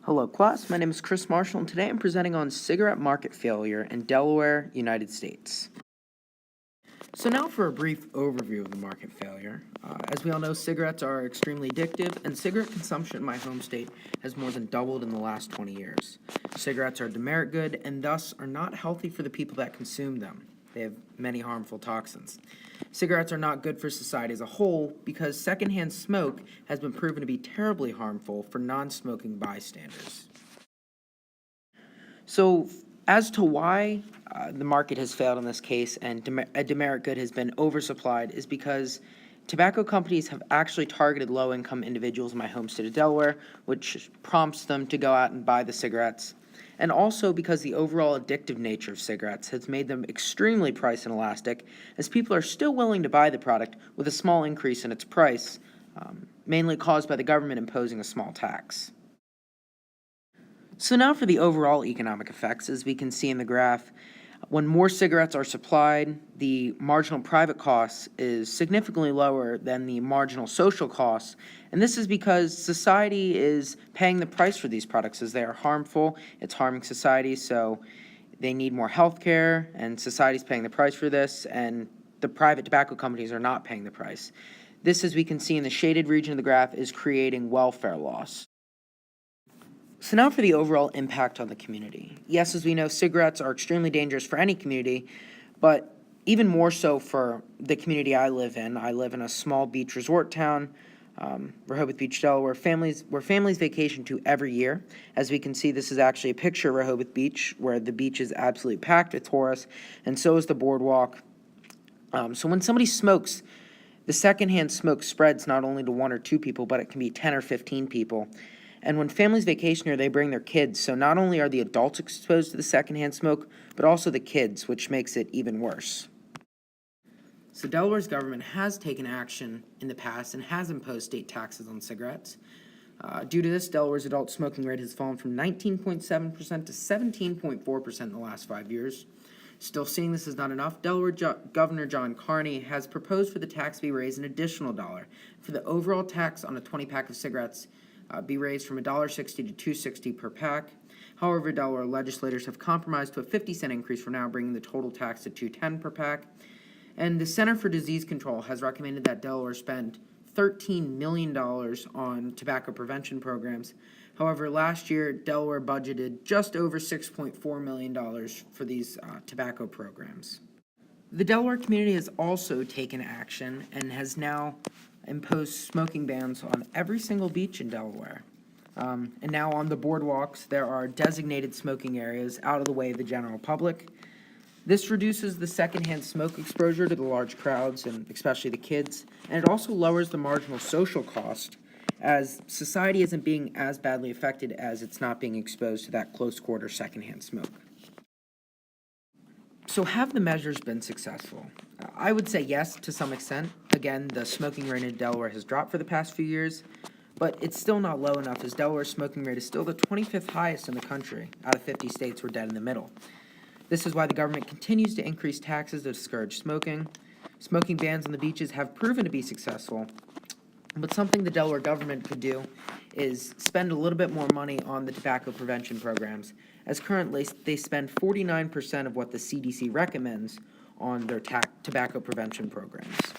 Hello class, my name is Chris Marshall and today I'm presenting on cigarette market failure in Delaware, United States. So now for a brief overview of the market failure. As we all know, cigarettes are extremely addictive and cigarette consumption in my home state has more than doubled in the last 20 years. Cigarettes are a demerit good and thus are not healthy for the people that consume them. They have many harmful toxins. Cigarettes are not good for society as a whole because secondhand smoke has been proven to be terribly harmful for non-smoking bystanders. So, as to why the market has failed in this case and a demerit good has been oversupplied is because tobacco companies have actually targeted low-income individuals in my home state of Delaware, which prompts them to go out and buy the cigarettes. And also because the overall addictive nature of cigarettes has made them extremely price inelastic, as people are still willing to buy the product with a small increase in its price, mainly caused by the government imposing a small tax. So now for the overall economic effects, as we can see in the graph, when more cigarettes are supplied, the marginal private cost is significantly lower than the marginal social costs, and this is because society is paying the price for these products as they are harmful. It's harming society, so they need more health care, and society's paying the price for this, and the private tobacco companies are not paying the price. This, as we can see in the shaded region of the graph, is creating welfare loss. So now for the overall impact on the community. Yes, as we know, cigarettes are extremely dangerous for any community, but even more so for the community I live in. I live in a small beach resort town, Rehoboth Beach, Delaware, where families vacation to every year. As we can see, this is actually a picture of Rehoboth Beach, where the beach is absolutely packed with tourists, and so is the boardwalk. So when somebody smokes, the secondhand smoke spreads not only to one or two people, but it can be 10 or 15 people. And when families vacation here, they bring their kids. So not only are the adults exposed to the secondhand smoke, but also the kids, which makes it even worse. So Delaware's government has taken action in the past and has imposed state taxes on cigarettes. Due to this, Delaware's adult smoking rate has fallen from 19.7% to 17.4% in the last 5 years. Still seeing this is not enough, Delaware Governor John Carney has proposed for the tax to be raised an additional $1 for the overall tax on a 20-pack of cigarettes be raised from $1.60 to $2.60 per pack. However, Delaware legislators have compromised to a 50-cent increase for now, bringing the total tax to $2.10 per pack. And the Center for Disease Control has recommended that Delaware spend $13 million on tobacco prevention programs. However, last year, Delaware budgeted just over $6.4 million for these tobacco programs. The Delaware community has also taken action and has now imposed smoking bans on every single beach in Delaware. And now on the boardwalks, there are designated smoking areas out of the way of the general public. This reduces the secondhand smoke exposure to the large crowds, and especially the kids, and it also lowers the marginal social cost, as society isn't being as badly affected as it's not being exposed to that close-quarter secondhand smoke. So have the measures been successful? I would say yes, to some extent. Again, the smoking rate in Delaware has dropped for the past few years, but it's still not low enough, as Delaware's smoking rate is still the 25th highest in the country. Out of 50 states, we're dead in the middle. This is why the government continues to increase taxes to discourage smoking. Smoking bans on the beaches have proven to be successful, but something the Delaware government could do is spend a little bit more money on the tobacco prevention programs, as currently they spend 49% of what the CDC recommends on their tobacco prevention programs.